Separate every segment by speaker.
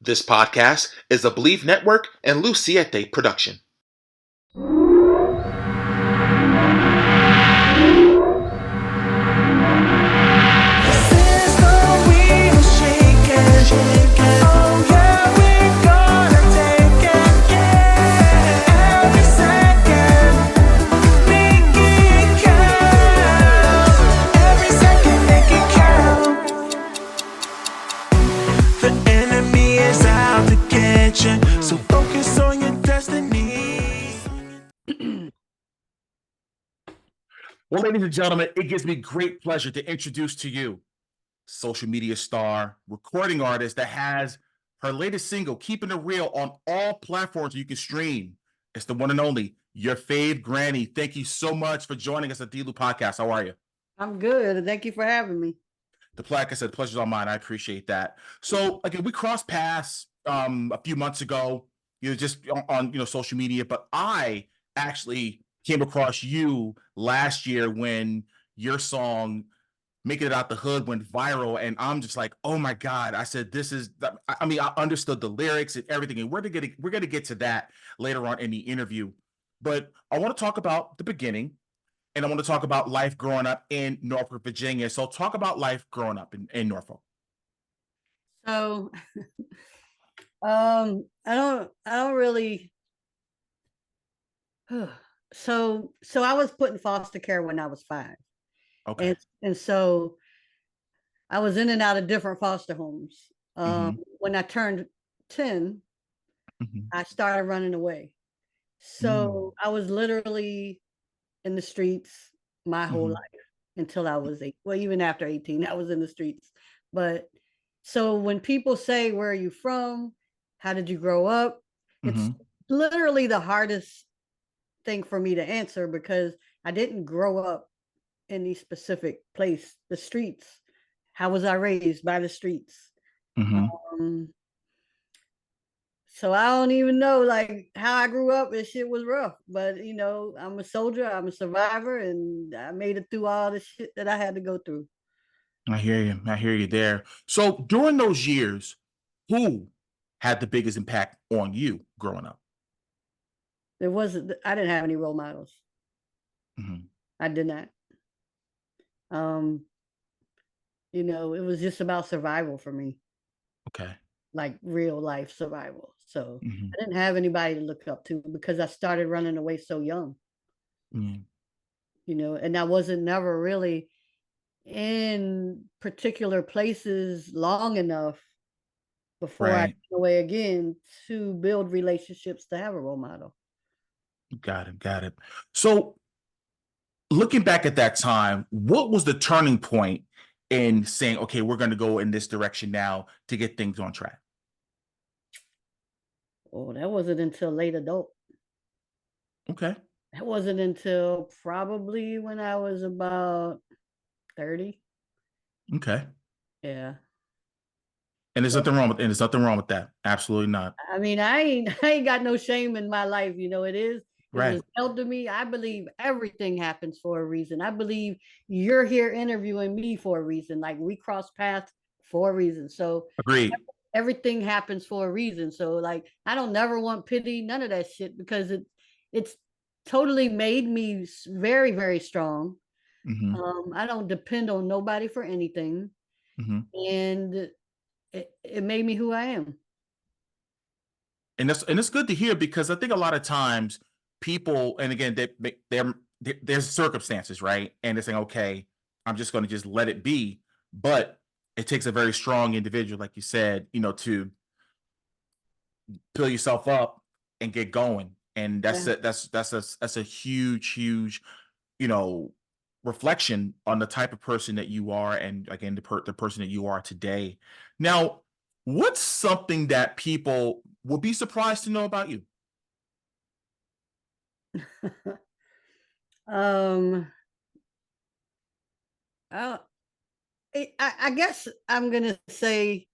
Speaker 1: This podcast is a Believe Network and Siete production.
Speaker 2: So focus on your destiny.
Speaker 3: Well, ladies and gentlemen, it gives me great pleasure to introduce to you social media star, recording artist that has her latest single, Keeping It Real, on all platforms you can stream. It's the one and only UrFavGrannie. Thank you so much for joining us at D-Lew Podcast. How are you?
Speaker 4: I'm good. Thank you for having me.
Speaker 3: Like I said, the pleasure's all mine. I appreciate that. So again, we crossed paths a few months ago, just on social media, but I actually came across you last year when your song Making It Out the Hood went viral, and I'm just like, oh my God. I said, I understood the lyrics and everything, and we're gonna get to that later on in the interview. But I want to talk about the beginning, and I want to talk about life growing up in Norfolk, Virginia. So talk about life growing up in Norfolk.
Speaker 4: So I don't really so I was put in foster care when I was 5.
Speaker 3: Okay.
Speaker 4: And so I was in and out of different foster homes. When I turned 10, I started running away. So I was literally in the streets my whole life until I was 8. Well, even after 18, I was in the streets. But so when people say, where are you from? How did you grow up? It's literally the hardest thing for me to answer because I didn't grow up in any specific place, the streets. How was I raised? By the streets. So I don't even know like how I grew up. This shit was rough, but I'm a soldier, I'm a survivor, and I made it through all the shit that I had to go through.
Speaker 3: I hear you there. So during those years, who had the biggest impact on you growing up?
Speaker 4: I didn't have any role models. I did not. It was just about survival for me. Okay. Like real life survival. So I didn't have anybody to look up to because I started running away so young. And I wasn't never really in particular places long enough before I went away again to build relationships to have a role model.
Speaker 3: Got it. So looking back at that time, what was the turning point in saying, okay, we're going to go in this direction now to get things on track?
Speaker 4: Oh, that wasn't until late adult.
Speaker 3: Okay.
Speaker 4: That wasn't until probably when I was about 30.
Speaker 3: Okay.
Speaker 4: Yeah.
Speaker 3: And there's nothing wrong with that. Absolutely not.
Speaker 4: I mean, I ain't got no shame in my life. It was held to me. I believe everything happens for a reason. I believe you're here interviewing me for a reason. Like we crossed paths for a reason. So
Speaker 3: agreed.
Speaker 4: Everything happens for a reason. So like, I don't never want pity, none of that shit, because it's totally made me very, very strong. I don't depend on nobody for anything. And it made me who I am.
Speaker 3: And it's good to hear because I think a lot of times people, and again, there's circumstances, right? And they're saying, okay, I'm just going to just let it be. But it takes a very strong individual, like you said, to pull yourself up and get going. And that's a huge, reflection on the type of person that you are, and again, the person that you are today. Now, what's something that people would be surprised to know about you?
Speaker 4: I guess I'm gonna say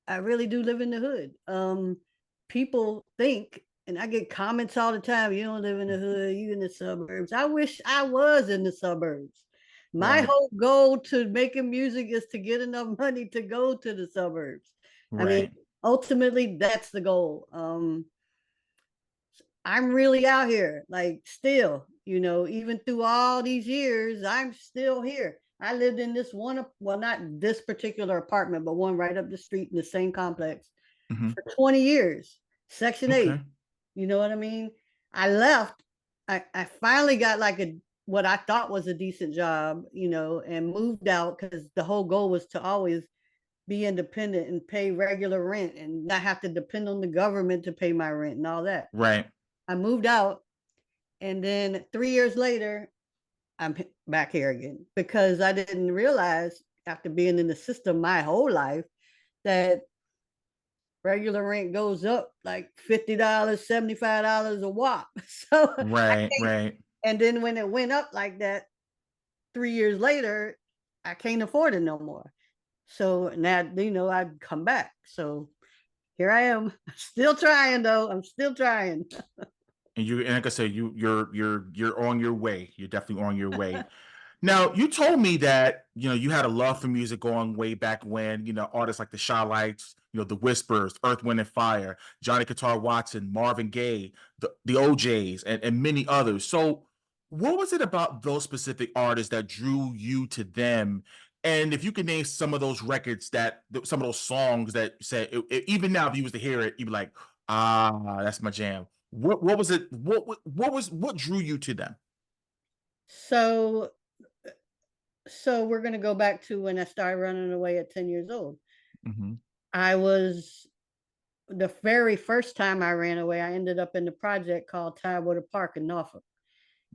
Speaker 4: I really do live in the hood. People think, and I get comments all the time, you don't live in the hood, you in the suburbs. I wish I was in the suburbs. My whole goal to making music is to get enough money to go to the suburbs. I mean, ultimately that's the goal. I'm really out here, like still, even through all these years, I'm still here. I lived in this one, well, not this particular apartment, but one right up the street in the same complex
Speaker 3: Mm-hmm.
Speaker 4: for 20 years, Section 8.
Speaker 3: Okay.
Speaker 4: You know what I mean? I left. I finally got like what I thought was a decent job, and moved out because the whole goal was to always be independent and pay regular rent and not have to depend on the government to pay my rent and all that.
Speaker 3: Right.
Speaker 4: I moved out, and then 3 years later, I'm back here again because I didn't realize after being in the system my whole life that regular rent goes up like $50, $75 a wop. So,
Speaker 3: Right. Right.
Speaker 4: and then when it went up like that 3 years later, I can't afford it no more. So now, I'd come back. So here I am, still trying though. I'm still trying.
Speaker 3: And like I said, you're on your way. You're definitely on your way. Now, you told me that, you had a love for music going way back when, artists like the Shy Lights, the Whispers, Earth, Wind and Fire, Johnny Guitar Watson, Marvin Gaye, the OJs, and many others. So what was it about those specific artists that drew you to them? And if you could name some of those records some of those songs that said, even now, if you was to hear it, you'd be like, that's my jam. What was it? What drew you to them?
Speaker 4: So we're going to go back to when I started running away at 10 years old.
Speaker 3: Mm-hmm.
Speaker 4: I was the very first time I ran away, I ended up in the project called Tidewater Park in Norfolk.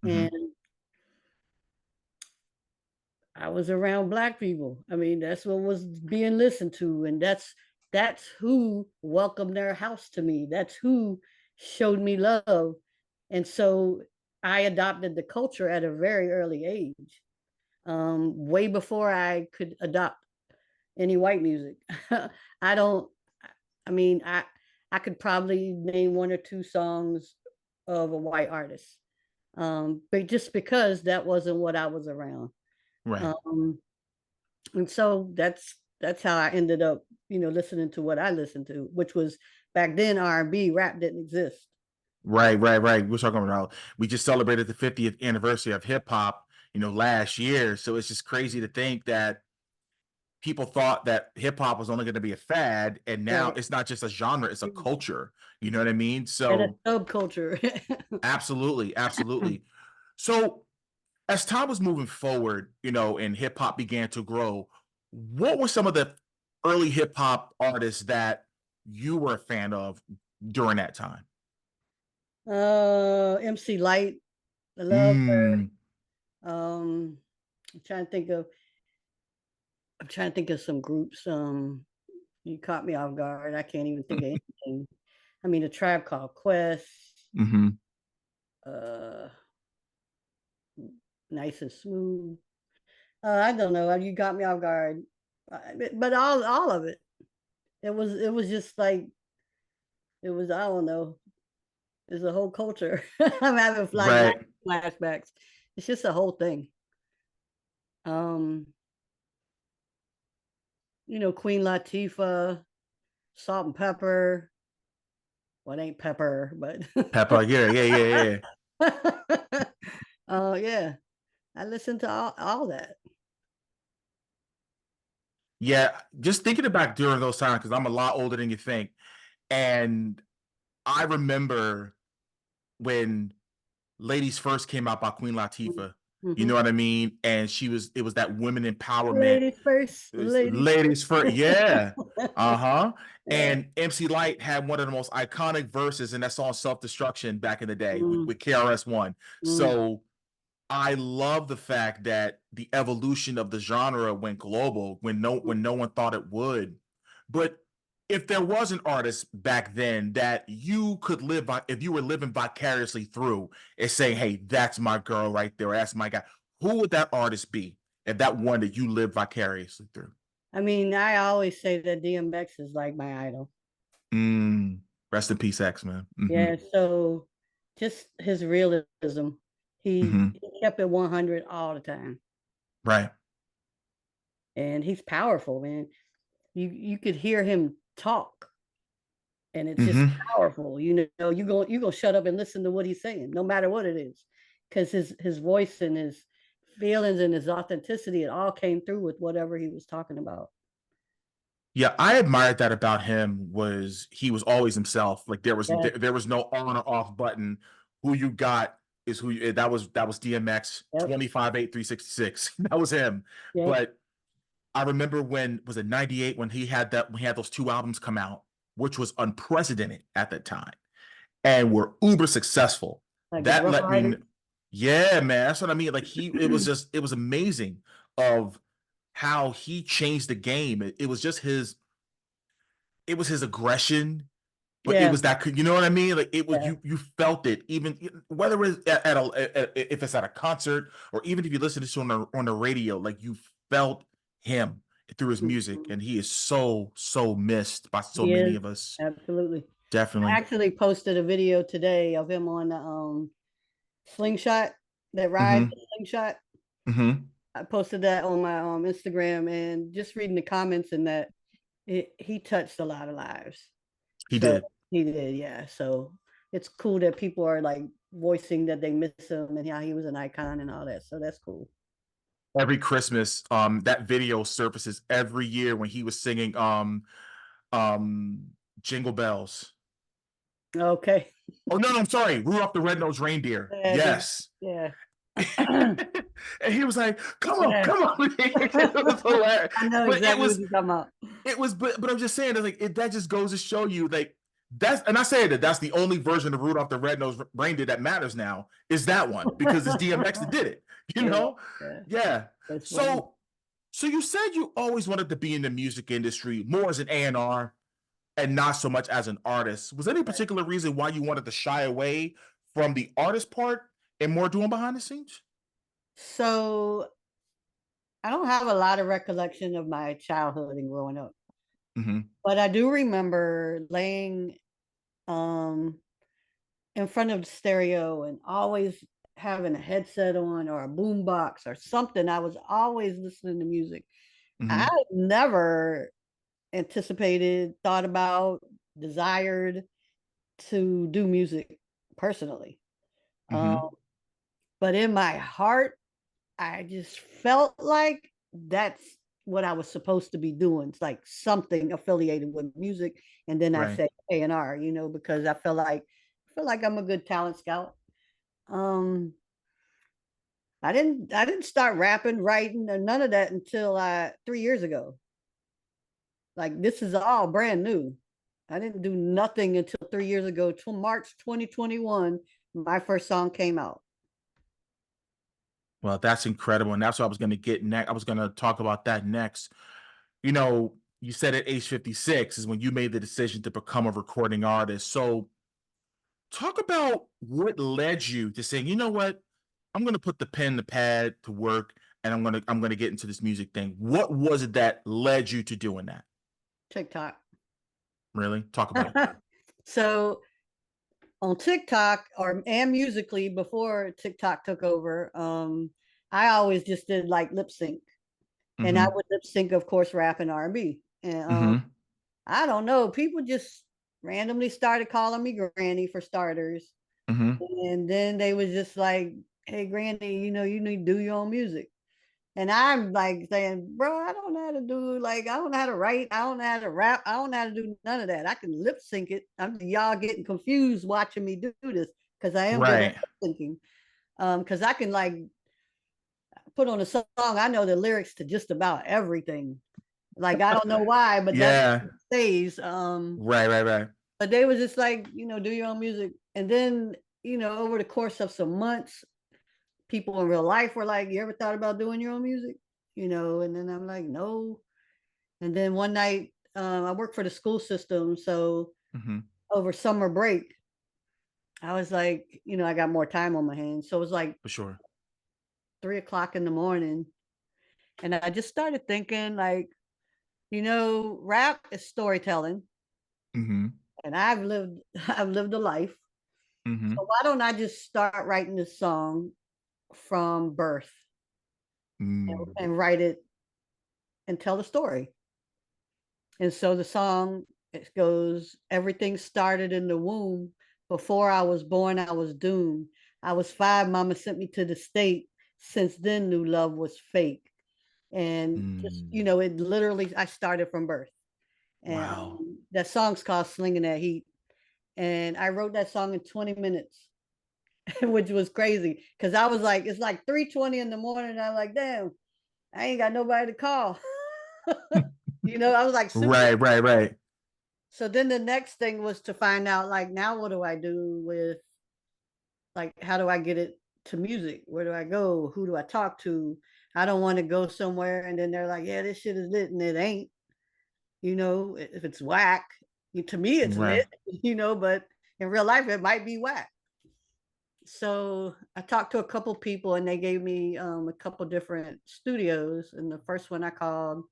Speaker 3: Mm-hmm.
Speaker 4: And I was around Black people. I mean, that's what was being listened to. And that's who welcomed their house to me. That's who showed me love. And so I adopted the culture at a very early age, way before I could adopt any white music. I don't, I mean, I could probably name one or two songs of a white artist, but just because that wasn't what I was around.
Speaker 3: Right.
Speaker 4: And so that's how I ended up, listening to what I listened to, which was back then R&B. Rap didn't exist.
Speaker 3: Right. We're talking about, we just celebrated the 50th anniversary of hip hop, last year. So it's just crazy to think that people thought that hip hop was only going to be a fad, and now
Speaker 4: Right.
Speaker 3: it's not just a genre, it's a culture. You know what I mean?
Speaker 4: And a
Speaker 3: So
Speaker 4: subculture.
Speaker 3: absolutely. So as time was moving forward, and hip hop began to grow, what were some of the early hip hop artists that you were a fan of during that time?
Speaker 4: MC Light, I love her.
Speaker 3: Mm.
Speaker 4: I'm trying to think of some groups. You caught me off guard. I can't even think of anything. I mean, A Tribe Called Quest,
Speaker 3: Mm-hmm.
Speaker 4: uh, Nice and Smooth. I don't know. You got me off guard, but all of it. It was just like it was. I don't know. It's a whole culture. I'm having
Speaker 3: Right.
Speaker 4: flashbacks. It's just a whole thing. Um, Queen Latifah, Salt and Pepper. Well, it ain't pepper, but
Speaker 3: Pepper. Yeah.
Speaker 4: oh yeah. I listened to all that.
Speaker 3: Yeah, just thinking about during those times, because I'm a lot older than you think. And I remember when Ladies First came out by Queen Latifah. You
Speaker 4: Mm-hmm.
Speaker 3: know what I mean? And it was that women empowerment.
Speaker 4: Ladies first,
Speaker 3: It was
Speaker 4: ladies.
Speaker 3: Ladies First. Yeah. Uh-huh.
Speaker 4: Yeah.
Speaker 3: And MC Light had one of the most iconic verses in that song Self-Destruction back in the day
Speaker 4: Mm,
Speaker 3: with KRS-One.
Speaker 4: mm.
Speaker 3: So I love the fact that the evolution of the genre went global when no one thought it would. But if there was an artist back then that you could if you were living vicariously through and saying, "Hey, that's my girl right there, or that's my guy," who would that artist be? If that one that you live vicariously through?
Speaker 4: I mean, I always say that DMX is like my idol.
Speaker 3: Rest in peace, X, man. Mm-hmm.
Speaker 4: Yeah. So just his realism.
Speaker 3: Mm-hmm.
Speaker 4: He kept it 100 all the time.
Speaker 3: Right.
Speaker 4: And he's powerful, man. You could hear him talk and it's just powerful. You know, you gonna shut up and listen to what he's saying, no matter what it is, because his voice and his feelings and his authenticity, it all came through with whatever he was talking about.
Speaker 3: Yeah, I admired that about him. Was he was always himself. Like there was
Speaker 4: Yeah.
Speaker 3: there was no on or off button. Who you got is who you, that was DMX.
Speaker 4: Yep.
Speaker 3: 25-8-366. That was him.
Speaker 4: Yep.
Speaker 3: But I remember when was it 98 when he had those 2 albums come out, which was unprecedented at that time, and were uber successful.
Speaker 4: Like
Speaker 3: That let me,
Speaker 4: Riders.
Speaker 3: yeah, man, that's what I mean. Like it was amazing of how he changed the game. It was just his aggression, but it was that, you know what I mean? Like it was, you felt it, even whether it's if it's at a concert or even if you listen to it on the radio, like you felt him through his music, and he is so missed by so many of us.
Speaker 4: Absolutely.
Speaker 3: Definitely.
Speaker 4: I actually posted a video today of him on the slingshot, that ride, the slingshot. I posted that on my Instagram, and just reading the comments in that, he touched a lot of lives. He did, yeah. So it's cool that people are like voicing that they miss him and how he was an icon and all that. So that's cool.
Speaker 3: Every Christmas, that video surfaces every year when he was singing Jingle Bells.
Speaker 4: Okay.
Speaker 3: Oh no, I'm sorry, Rudolph the Red-Nosed Reindeer. Yes.
Speaker 4: Yeah.
Speaker 3: And he was like, come on. It was hilarious.
Speaker 4: I know exactly what you're talking about.
Speaker 3: It was, but I'm just saying, that just goes to show you, like, and I say that's the only version of Rudolph the Red-Nosed Reindeer that matters now, is that one, because it's DMX that did it, you know? Yeah. So you said you always wanted to be in the music industry more as an A&R and not so much as an artist. Was there any particular reason why you wanted to shy away from the artist part and more doing behind the scenes?
Speaker 4: So I don't have a lot of recollection of my childhood and growing up. But I do remember laying in front of the stereo and always having a headset on or a boom box or something. I was always listening to music. I never anticipated, thought about, desired to do music personally. But in my heart, I just felt like that's what I was supposed to be doing. It's like something affiliated with music. And then I said A&R, you know, because I feel like I'm a good talent scout. I didn't start rapping, writing, or none of that until 3 years ago. Like, this is all brand new. I didn't do nothing until 3 years ago, till March 2021. My first song came out.
Speaker 3: Well, that's incredible. And that's what I was going to get next. I was going to talk about that next. You know, you said at age 56 is when you made the decision to become a recording artist. So talk about what led you to saying, you know what, I'm going to put the pen, the pad to work, and I'm going to get into this music thing. What was it that led you to doing that?
Speaker 4: TikTok.
Speaker 3: Really? Talk about it.
Speaker 4: So on TikTok and Musically, before TikTok took over, I always just did like lip sync, and I would lip sync, of course, rap and R&B. And I don't know, people just randomly started calling me Granny for starters, and then they was just like, "Hey, Granny, you know, you need to do your own music." And I'm like saying, "Bro, I don't know how to do, like, I don't know how to write, I don't know how to rap, I don't know how to do none of that. I can lip sync it." Y'all getting confused watching me do this, because I am good at lip syncing. Because I can like put on a song, I know the lyrics to just about everything. Like, I don't know why, but that stays.
Speaker 3: Right.
Speaker 4: But they was just like, you know, do your own music. And then, you know, over the course of some months, people in real life were like, "You ever thought about doing your own music?" You know, and then I'm like, "No." And then one night, I work for the school system. So over summer break, I was like, you know, I got more time on my hands. So it was like
Speaker 3: For sure.
Speaker 4: 3:00 in the morning. And I just started thinking, like, you know, rap is storytelling. And I've lived a life. So why don't I just start writing this song from birth and write it and tell the story? And so the song It goes, everything started in the womb. Before I was born, I was doomed. I was 5, mama sent me to the state. Since then, knew love was fake. And just, it literally, I started from birth. And
Speaker 3: Wow.
Speaker 4: that song's called Slinging That Heat. And I wrote that song in 20 minutes, which was crazy. Cause I was like, it's like 3:20 in the morning. And I'm like, damn, I ain't got nobody to call. I was like, super.
Speaker 3: Right.
Speaker 4: So then the next thing was to find out, like, now what do I do with, like, how do I get it to music? Where do I go? Who do I talk to? I don't want to go somewhere and then they're like, yeah, this shit is lit, and it ain't. If it's whack, to me it's
Speaker 3: Right.
Speaker 4: lit, but in real life it might be whack. So I talked to a couple people and they gave me a couple different studios. And the first one I called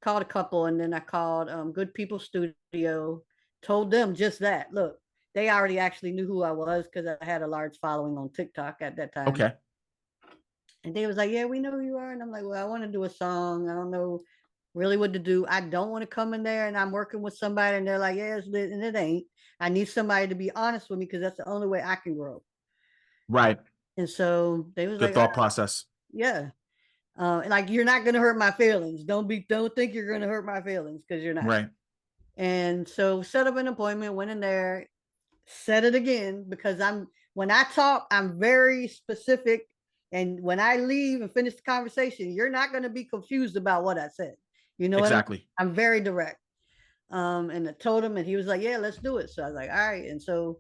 Speaker 4: a couple, and then I called Good People Studio, told them just that. Look, they already actually knew who I was because I had a large following on TikTok at that time.
Speaker 3: Okay.
Speaker 4: And they was like, yeah, we know who you are. And I'm like, well, I want to do a song. I don't know really what to do. I don't want to come in there and I'm working with somebody and they're like, yeah, it's lit, and it ain't. I need somebody to be honest with me because that's the only way I can grow.
Speaker 3: Right.
Speaker 4: And so they was
Speaker 3: Good
Speaker 4: like,
Speaker 3: thought process.
Speaker 4: yeah. Like, you're not going to hurt my feelings. Don't think you're going to hurt my feelings, because you're not.
Speaker 3: Right.
Speaker 4: And so set up an appointment, went in there, said it again, because when I talk, I'm very specific. And when I leave and finish the conversation, you're not going to be confused about what I said. You know
Speaker 3: Exactly.
Speaker 4: what I'm very direct. And I told him, and he was like, yeah, let's do it. So I was like, all right. And so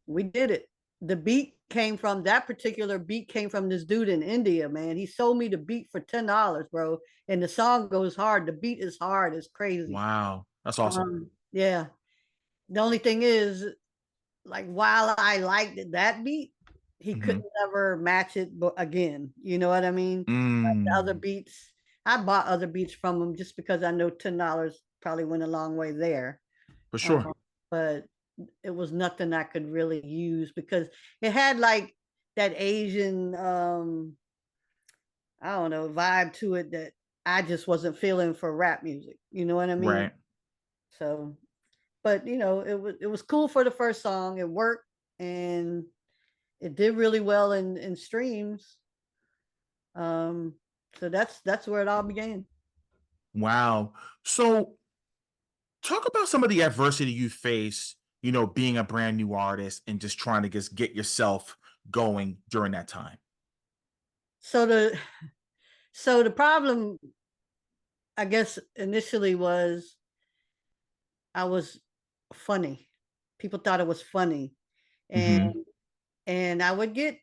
Speaker 4: we did it. That particular beat came from this dude in India, man. He sold me the beat for $10, bro. And the song goes hard. The beat is hard. It's crazy.
Speaker 3: Wow. That's awesome.
Speaker 4: Yeah. The only thing is, like, while I liked that beat, he couldn't ever match it again. You know what I mean? Like the other beats, I bought other beats from him just because I know $10 probably went a long way there.
Speaker 3: For sure.
Speaker 4: But it was nothing I could really use because it had like that Asian, I don't know, vibe to it that I just wasn't feeling for rap music. You know what I mean?
Speaker 3: Right.
Speaker 4: So, but it was cool for the first song. It worked and it did really well in streams. So that's where it all began.
Speaker 3: Wow. So talk about some of the adversity you face, being a brand new artist and just trying to just get yourself going during that time.
Speaker 4: So the problem, I guess, initially was I was funny. People thought it was funny. And I would get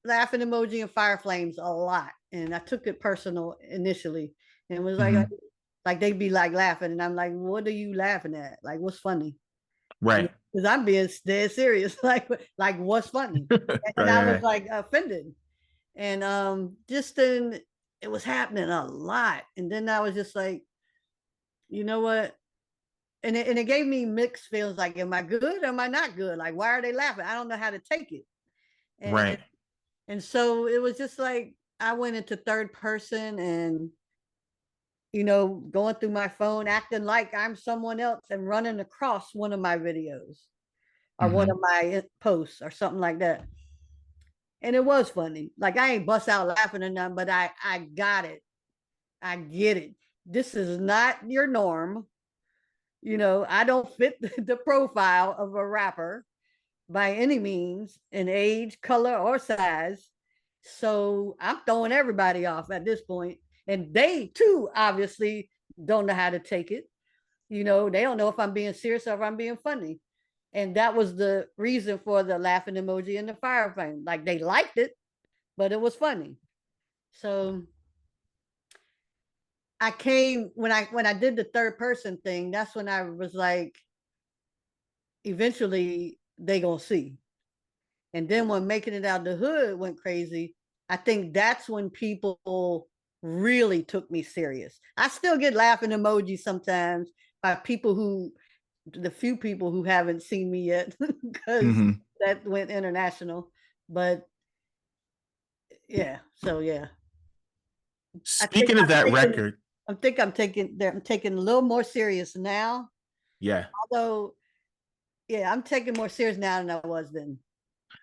Speaker 4: laughing emoji and fire flames a lot. And I took it personal initially and was like they'd be like laughing. And I'm like, what are you laughing at? Like, what's funny?
Speaker 3: Right.
Speaker 4: Because I'm being dead serious. like what's funny? And I was like offended. And just then it was happening a lot. And then I was just like, you know what? And it gave me mixed feelings. Like, am I good or am I not good? Like, why are they laughing? I don't know how to take it.
Speaker 3: Right.
Speaker 4: And so it was just like, I went into third person and, going through my phone, acting like I'm someone else and running across one of my videos or one of my posts or something like that. And it was funny. Like, I ain't bust out laughing or nothing, but I got it. I get it. This is not your norm. I don't fit the profile of a rapper by any means in age, color, or size. So I'm throwing everybody off at this point. And they too obviously don't know how to take it. They don't know if I'm being serious or if I'm being funny. And that was the reason for the laughing emoji and the fire flame. Like, they liked it, but it was funny. So I came when I did the third person thing, that's when I was like, eventually they gonna see. And then when Making It Out the Hood went crazy, I think that's when people really took me serious. I still get laughing emojis sometimes by the few people who haven't seen me yet, because that went international. But yeah, so yeah.
Speaker 3: Speaking of that record,
Speaker 4: I'm taking a little more serious now.
Speaker 3: Yeah.
Speaker 4: Although, yeah, I'm taking more serious now than I was then.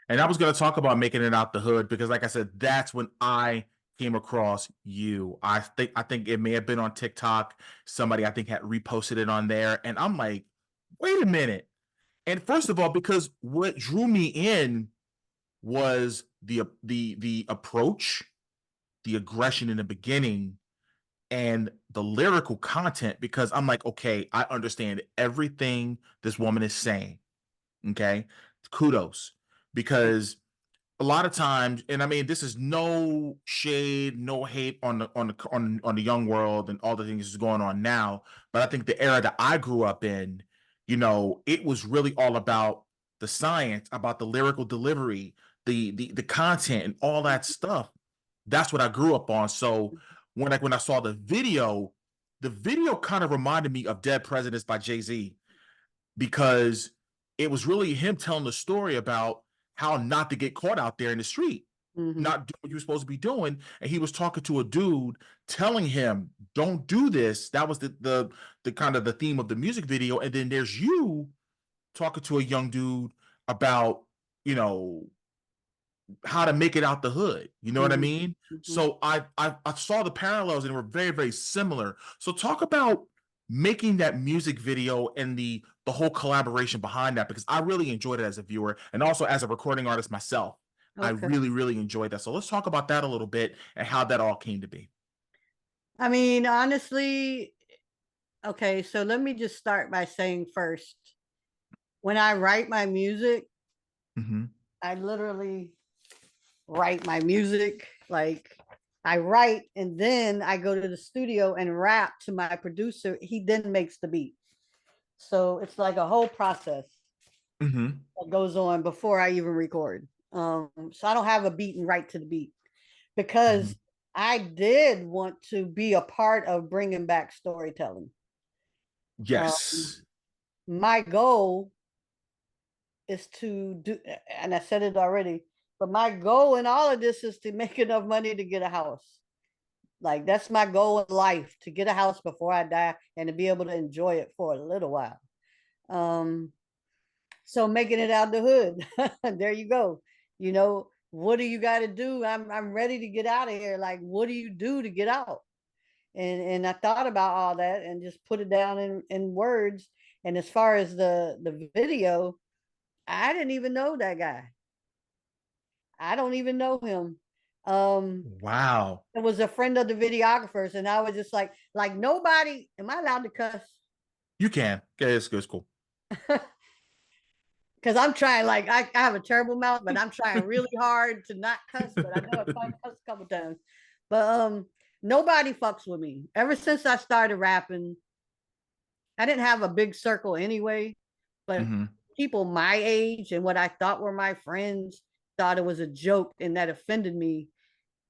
Speaker 3: And I was going to talk about making it out the hood because, like I said, that's when I came across you. I think it may have been on TikTok. Somebody I think had reposted it on there, and I'm like, wait a minute. And first of all, because what drew me in was the approach, the aggression in the beginning, and the lyrical content. Because I'm like, okay, I understand everything this woman is saying. Okay, kudos, because a lot of times, and I mean, this is no shade, no hate on the young world and all the things that's going on now. But I think the era that I grew up in, it was really all about the science, about the lyrical delivery, the content, and all that stuff. That's what I grew up on. So when I saw the video kind of reminded me of Dead Presidents by Jay-Z, because it was really him telling the story about how not to get caught out there in the street, not do what you're supposed to be doing. And he was talking to a dude telling him, don't do this. That was the kind of the theme of the music video. And then there's you talking to a young dude about, you know, how to make it out the hood. You know what I mean? So I saw the parallels and they were very, very similar. So talk about making that music video and the whole collaboration behind that, because I really enjoyed it as a viewer and also as a recording artist myself. I
Speaker 4: Okay.
Speaker 3: really, really enjoyed that. So let's talk about that a little bit and how that all came to be.
Speaker 4: I mean, honestly, okay, so let me just start by saying first, when I write my music, I literally write my music. Like, I write and then I go to the studio and rap to my producer. He then makes the beat. So it's like a whole process that goes on before I even record. So I don't have a beat and write to the beat, because I did want to be a part of bringing back storytelling.
Speaker 3: Yes.
Speaker 4: My goal is to do, and I said it already, but my goal in all of this is to make enough money to get a house. Like, that's my goal in life, to get a house before I die and to be able to enjoy it for a little while. So making it out the hood, there you go. What do you got to do? I'm ready to get out of here. Like, what do you do to get out? And I thought about all that and just put it down in words. And as far as the video, I didn't even know that guy. I don't even know him.
Speaker 3: Wow.
Speaker 4: It was a friend of the videographers, and I was just like nobody. Am I allowed to cuss?
Speaker 3: You can. Okay, it's cool.
Speaker 4: Because I'm trying, like, I have a terrible mouth, but I'm trying really hard to not cuss. But I know I probably cussed a couple times. But nobody fucks with me. Ever since I started rapping, I didn't have a big circle anyway. But people my age and what I thought were my friends thought it was a joke, and that offended me.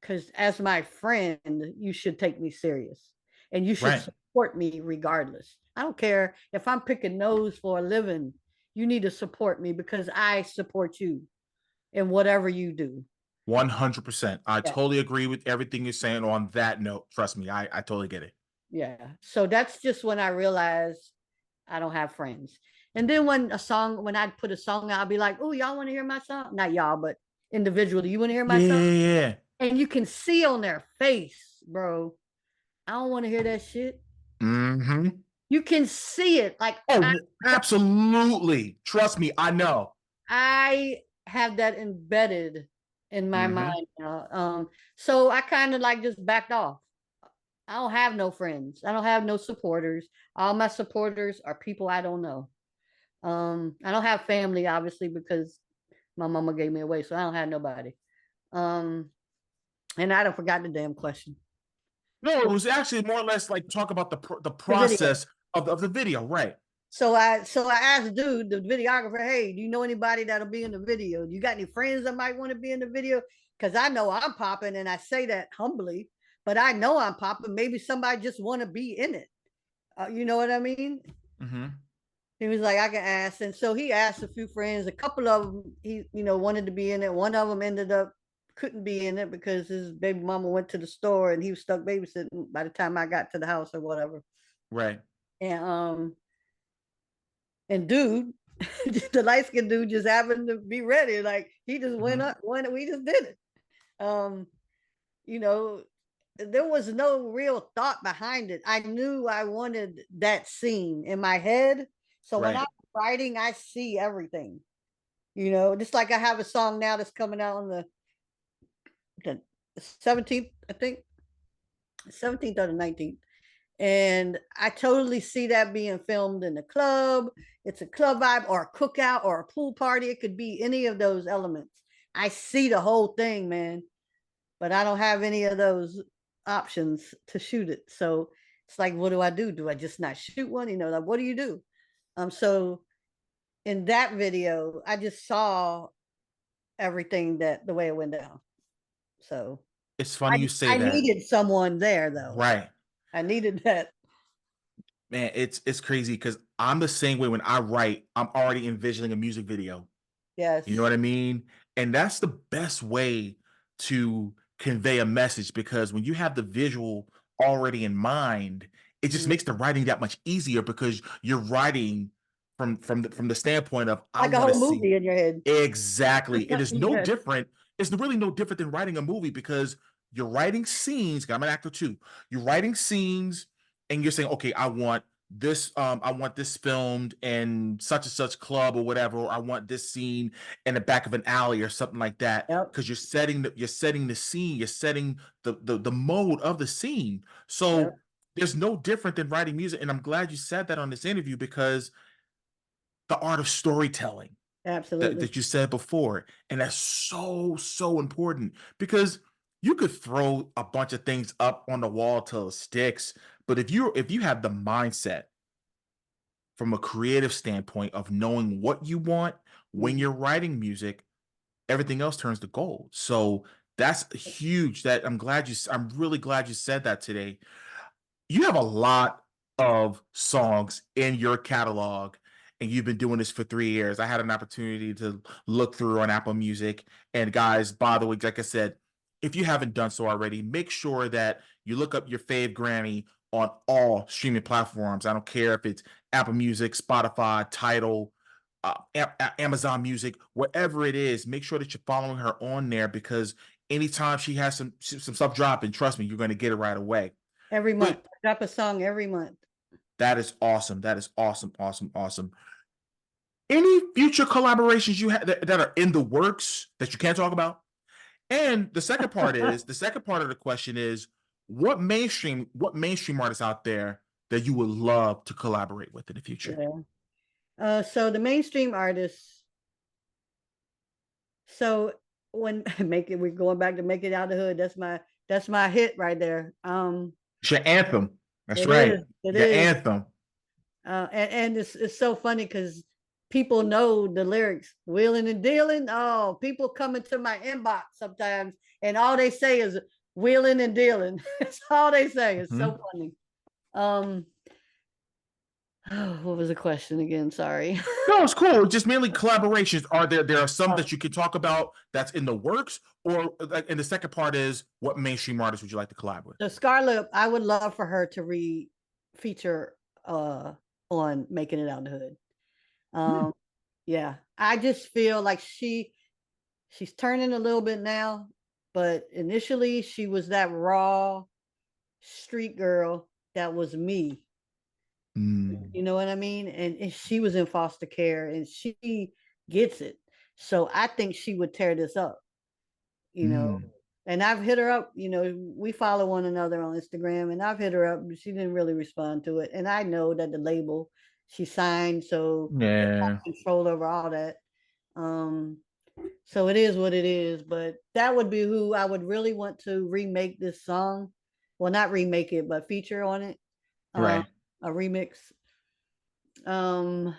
Speaker 4: Because as my friend, you should take me serious, and you should support me regardless. I don't care if I'm picking nose for a living. You need to support me because I support you in whatever you do.
Speaker 3: 100%. I
Speaker 4: Yeah.
Speaker 3: totally agree with everything you're saying on that note. Trust me, I totally get it.
Speaker 4: Yeah. So that's just when I realized I don't have friends. And then when I'd put a song out, I'd be like, oh, y'all want to hear my song? Not y'all, but individually. You want to hear my song?
Speaker 3: Yeah.
Speaker 4: And you can see on their face, bro, I don't want to hear that shit. You can see it. Like,
Speaker 3: absolutely. Trust me, I know.
Speaker 4: I have that embedded in my mind now. So I kind of like just backed off. I don't have no friends. I don't have no supporters. All my supporters are people I don't know. I don't have family, obviously, because my mama gave me away, so I don't have nobody. And I don't forgot the damn question.
Speaker 3: No, it was actually more or less like talk about the process of the video, right?
Speaker 4: So I asked dude, the videographer, hey, do you know anybody that'll be in the video? You got any friends that might want to be in the video? Because I know I'm popping, and I say that humbly, but I know I'm popping. Maybe somebody just want to be in it. You know what I mean? He was like, I can ask. And so he asked a few friends. A couple of them, he wanted to be in it. One of them ended up couldn't be in it because his baby mama went to the store and he was stuck babysitting by the time I got to the house or whatever.
Speaker 3: Right.
Speaker 4: And And dude, the light skinned dude just happened to be ready. Like he just went up, we just did it. You know, there was no real thought behind it. I knew I wanted that scene in my head. So when I'm writing, I see everything. You know, just like I have a song now that's coming out on the 17th, I think. 17th or the 19th. And I totally see that being filmed in the club. It's a club vibe or a cookout or a pool party. It could be any of those elements. I see the whole thing, man, but I don't have any of those options to shoot it. So it's like, what do I do? Do I just not shoot one? You know, like, what do you do? So in that video, I just saw everything that the way it went down. So
Speaker 3: it's funny you say
Speaker 4: I
Speaker 3: that.
Speaker 4: needed someone there though.
Speaker 3: Right.
Speaker 4: I needed that.
Speaker 3: Man, it's crazy because I'm the same way when I write, I'm already envisioning a music video.
Speaker 4: Yes.
Speaker 3: You know what I mean? And that's the best way to convey a message, because when you have the visual already in mind, it just makes the writing that much easier, because you're writing from the standpoint of
Speaker 4: Like
Speaker 3: I
Speaker 4: a
Speaker 3: want to
Speaker 4: whole
Speaker 3: see
Speaker 4: movie in your head.
Speaker 3: exactly. It is no
Speaker 4: Yes.
Speaker 3: different. It's really no different than writing a movie, because you're writing scenes. 'Cause I'm an actor too. You're writing scenes, and you're saying, okay, I want this filmed in such and such club or whatever, or I want this scene in the back of an alley or something like that.
Speaker 4: Yep.
Speaker 3: Because you're setting the scene, you're setting the mode of the scene. So
Speaker 4: Yep.
Speaker 3: there's no different than writing music. And I'm glad you said that on this interview, because the art of storytelling
Speaker 4: Absolutely.
Speaker 3: that you said before. And that's so important, because you could throw a bunch of things up on the wall till it sticks. But if you have the mindset from a creative standpoint of knowing what you want when you're writing music, everything else turns to gold. So that's huge. That I'm really glad you said that today. You have a lot of songs in your catalog, and you've been doing this for 3 years. I had an opportunity to look through on Apple Music. And guys, by the way, like I said, if you haven't done so already, make sure that you look up UrFavGrannie on all streaming platforms. I don't care if it's Apple Music, Spotify, Tidal, Amazon Music, wherever it is. Make sure that you're following her on there, because anytime she has some stuff dropping, trust me, you're going to get it right away.
Speaker 4: Every month.
Speaker 3: But
Speaker 4: Drop a song every month.
Speaker 3: that is awesome. That is awesome. Any future collaborations you have that are in the works that you can't talk about? And the second part of the question is, what mainstream artists out there that you would love to collaborate with in the future?
Speaker 4: Yeah. So the mainstream artists. So when we're going back to Make It Out of the Hood. That's my hit right there.
Speaker 3: It's your anthem. That's
Speaker 4: it
Speaker 3: right.
Speaker 4: is, it
Speaker 3: Your
Speaker 4: is.
Speaker 3: anthem.
Speaker 4: And it's so funny because people know the lyrics. Wheeling and dealing. Oh, people come into my inbox sometimes, and all they say is wheeling and dealing. That's all they say. It's so funny. What was the question again? Sorry.
Speaker 3: No, it's cool. Just mainly collaborations. There are some that you can talk about that's in the works, or like, and the second part is, what mainstream artists would you like to collab with?
Speaker 4: So Scarlett, I would love for her to feature on Making It Out the Hood. Yeah, I just feel like she's turning a little bit now, but initially she was that raw street girl that was me. You know what I mean? And she was in foster care, and she gets it. So I think she would tear this up, you know. And I've hit her up, you know, we follow one another on Instagram, and I've hit her up, but she didn't really respond to it. And I know that the label she signed, so
Speaker 3: Yeah.
Speaker 4: control over all that. So it is what it is, but that would be who I would really want to remake this song. Well, not remake it, but feature on it.
Speaker 3: Right.
Speaker 4: A remix. I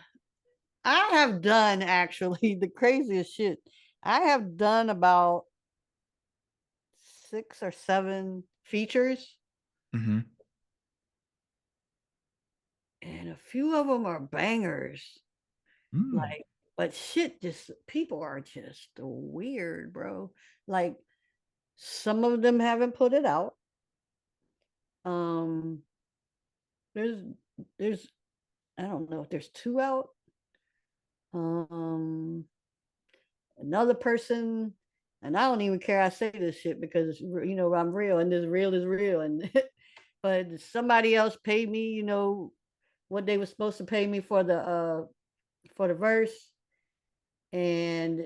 Speaker 4: have done actually the craziest shit. I have done about 6 or 7 features. And a few of them are bangers. Like, but shit, just people are just weird, bro. Like, some of them haven't put it out. There's I don't know if there's 2 out. Another person, and I don't even care I say this shit because I'm real and this real is real. And but somebody else paid me, what they were supposed to pay me for the verse. And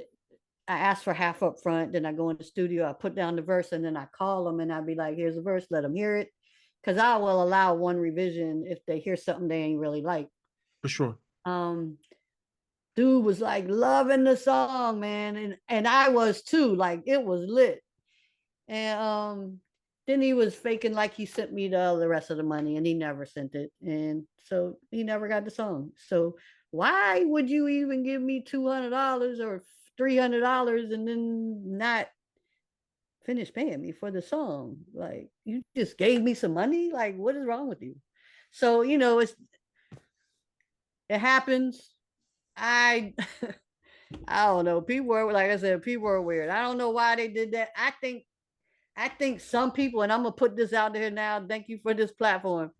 Speaker 4: I asked for half up front. Then I go in the studio, I put down the verse, and then I call them and I'd be like, here's the verse, let them hear it. Cause I will allow one revision if they hear something they ain't really like.
Speaker 3: For sure.
Speaker 4: Dude was like loving the song, man. And I was too, like it was lit. And then he was faking like he sent me the rest of the money, and he never sent it. And so he never got the song. So why would you even give me $200 or $300 and then not finish paying me for the song? Like, you just gave me some money? Like, what is wrong with you? So, it happens. I don't know. People are, like I said, people are weird. I don't know why they did that. I think some people, and I'm gonna put this out there now. Thank you for this platform.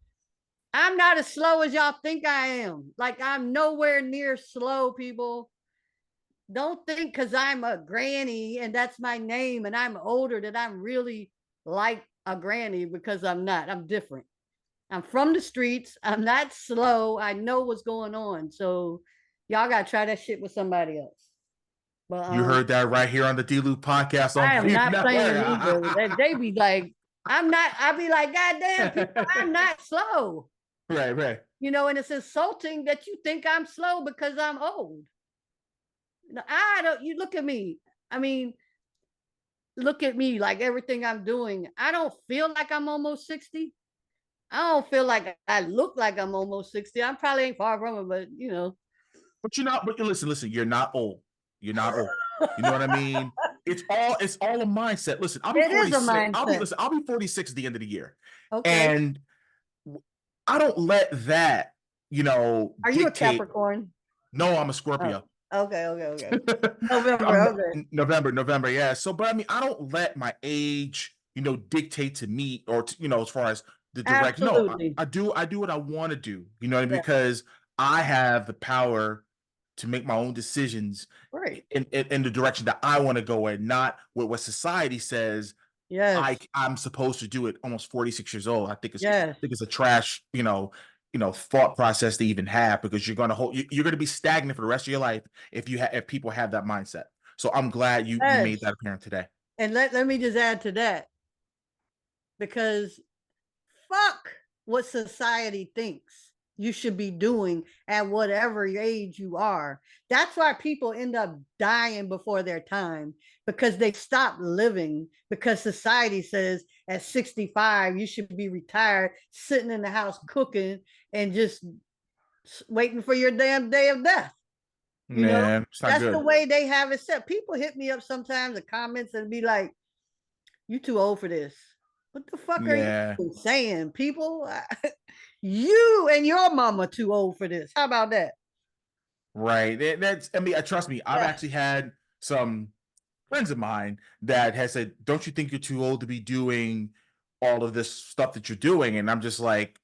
Speaker 4: I'm not as slow as y'all think I am. Like, I'm nowhere near slow, people. Don't think because I'm a granny and that's my name and I'm older that I'm really like a granny, because I'm not. I'm different. I'm from the streets. I'm not slow. I know what's going on. So y'all gotta try that shit with somebody else. But
Speaker 3: You heard that right here on the D-Lew Podcast.
Speaker 4: I am not playing either. They be like, I'm not. I be like, God damn, people, I'm not slow.
Speaker 3: Right.
Speaker 4: And it's insulting that you think I'm slow because I'm old. No, I don't. You look at me. I mean, look at me, like everything I'm doing. I don't feel like I'm almost 60. I don't feel like I look like I'm almost 60. I probably ain't far from it, but
Speaker 3: But you're not. But listen. You're not old. You're not old. You know what I mean? It's all a mindset. Listen, I'll be 46. I'll be 46 at the end of the year.
Speaker 4: Okay.
Speaker 3: And I don't let that,
Speaker 4: Are you a Capricorn?
Speaker 3: No, I'm a Scorpio.
Speaker 4: Oh, okay.
Speaker 3: November. Yeah. So, but I mean, I don't let my age, dictate to me, or as far as the direct.
Speaker 4: Absolutely.
Speaker 3: No, I do what I want to do. You know what I mean? Because I have the power to make my own decisions,
Speaker 4: right,
Speaker 3: in the direction that I want to go in, not what society says.
Speaker 4: Yes.
Speaker 3: I'm supposed to do it. Almost 46 years old. I think it's a trash, thought process to even have, because you're going to be stagnant for the rest of your life if people have that mindset. So I'm glad you made that apparent today.
Speaker 4: And let me just add to that, because fuck what society thinks you should be doing at whatever age you are. That's why people end up dying before their time, because they stop living, because society says at 65 you should be retired, sitting in the house cooking and just waiting for your damn day of death. That's good. The way they have it set. People hit me up sometimes in comments and be like, you too old for this. What the fuck are you saying, people? You and your mama too old for this. How about that?
Speaker 3: Right. Trust me, I've actually had some friends of mine that has said, don't you think you're too old to be doing all of this stuff that you're doing? And I'm just like,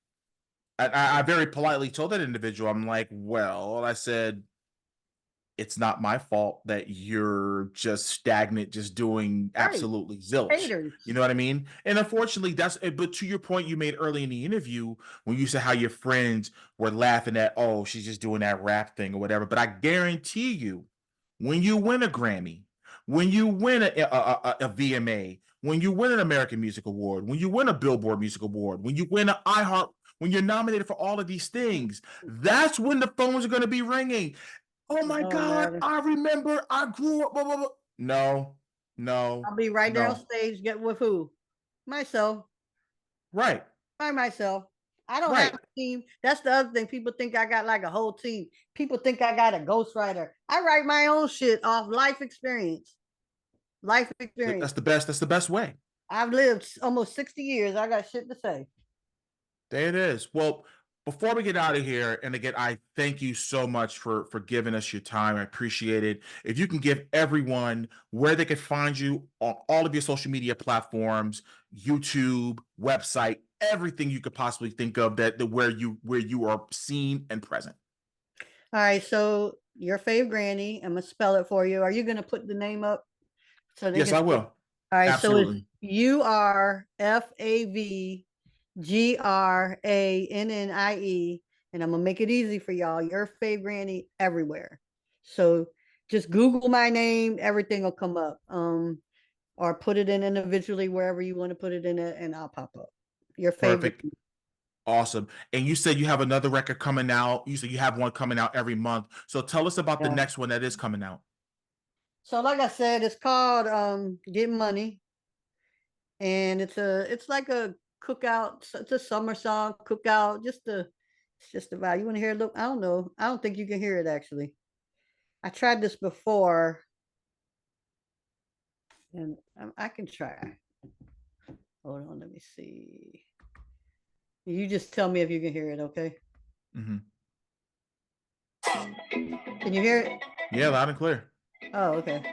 Speaker 3: I very politely told that individual, I'm like, well, I said, it's not my fault that you're just stagnant, just doing absolutely zilch. Haters. You know what I mean? And unfortunately, but to your point you made early in the interview, when you said how your friends were laughing at, oh, she's just doing that rap thing or whatever. But I guarantee you, when you win a Grammy, when you win a VMA, when you win an American Music Award, when you win a Billboard Music Award, when you win an iHeart, when you're nominated for all of these things, that's when the phones are going to be ringing. Oh my God, I remember I grew up. Blah, blah, blah. No.
Speaker 4: I'll be right there on stage. Get with who? Myself.
Speaker 3: Right.
Speaker 4: By myself. I don't have a team. That's the other thing. People think I got like a whole team. People think I got a ghostwriter. I write my own shit off life experience.
Speaker 3: That's the best. That's the best way.
Speaker 4: I've lived almost 60 years. I got shit to say.
Speaker 3: There it is. Well, before we get out of here, and again, I thank you so much for giving us your time. I appreciate it. If you can give everyone where they can find you on all of your social media platforms, YouTube, website, everything you could possibly think of where you are seen and present.
Speaker 4: All right. So UrFavGrannie. I'm gonna spell it for you. Are you gonna put the name up so they
Speaker 3: Yes,
Speaker 4: can
Speaker 3: I
Speaker 4: see it?
Speaker 3: will.
Speaker 4: All right, so it's
Speaker 3: Absolutely.
Speaker 4: UrFavGrannie, and I'm gonna make it easy for y'all. UrFavGrannie everywhere. So just Google my name, everything will come up. Or put it in individually wherever you want to put it in it, and I'll pop up. Your favorite.
Speaker 3: Perfect. Awesome. And you said you have another record coming out. You said you have one coming out every month. So tell us about the
Speaker 4: Yeah.
Speaker 3: next one that is coming out.
Speaker 4: So like I said, it's called Get Money. And it's like a cookout, it's a summer song, cookout, it's just a vibe. You want to hear it? Look, I don't know. I don't think you can hear it actually. I tried this before. And I can try. Hold on, let me see. You just tell me if you can hear it, okay?
Speaker 3: Mm-hmm.
Speaker 4: Can you hear it?
Speaker 3: Yeah, loud and clear.
Speaker 4: Oh, okay.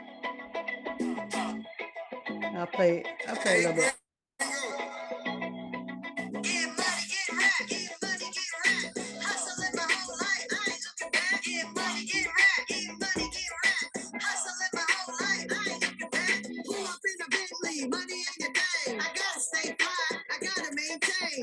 Speaker 4: I'll play a little bit.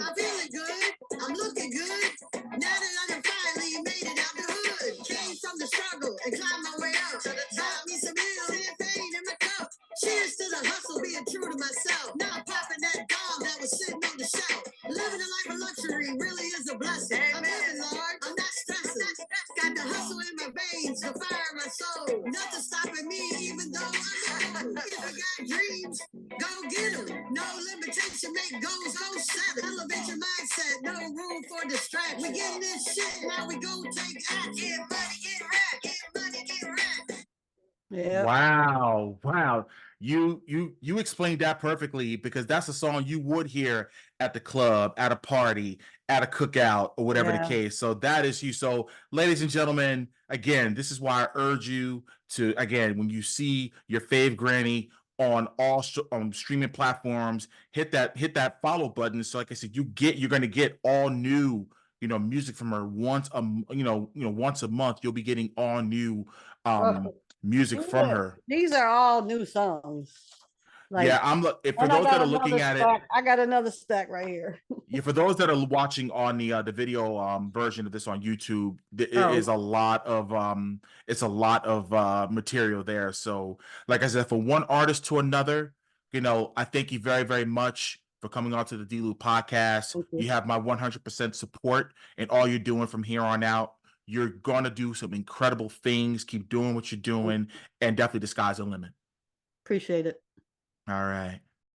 Speaker 5: I'm feeling good. I'm looking good. Now that I done finally made it out the hood. Came from the struggle and climbed my way up. Got me some real champagne in my cup. Cheers to the hustle, being true to myself. Now I'm popping that bomb that was sitting on the shelf. Living a life of luxury really is a blessing. I'm living large. I'm not stressing. Got the hustle in my veins, the fire in my soul. Nothing stopping me, even though I'm old. If you got dreams, go get them. No limitation, make goals, go set 'em. Elevate your mindset, no room for distraction. We getting this shit, now we go take action. Get money, get rap, get money, get rap.
Speaker 4: Yeah.
Speaker 3: Wow. You explained that perfectly, because that's a song you would hear at the club, at a party, at a cookout, or whatever the
Speaker 4: Yeah.
Speaker 3: case. So that is you. So, ladies and gentlemen, again, this is why I urge you to, again, when you see UrFavGrannie on all streaming platforms, hit that follow button. So like I said, you're going to get all new, music from her once once a month. You'll be getting all new music from her.
Speaker 4: These are all new songs.
Speaker 3: Yeah, for
Speaker 4: and I
Speaker 3: those that
Speaker 4: got
Speaker 3: are looking
Speaker 4: another
Speaker 3: at it,
Speaker 4: stack. I got another stack right here.
Speaker 3: yeah, for those that are watching on the video version of this on YouTube, it
Speaker 4: Oh.
Speaker 3: is a lot of material there. So, like I said, from one artist to another, I thank you very, very much for coming on to the D-Lew Podcast.
Speaker 4: Thank you.
Speaker 3: You have my 100% support in all you're doing from here on out. You're gonna do some incredible things. Keep doing what you're doing, and definitely the sky's the limit.
Speaker 4: Appreciate it.
Speaker 3: All right.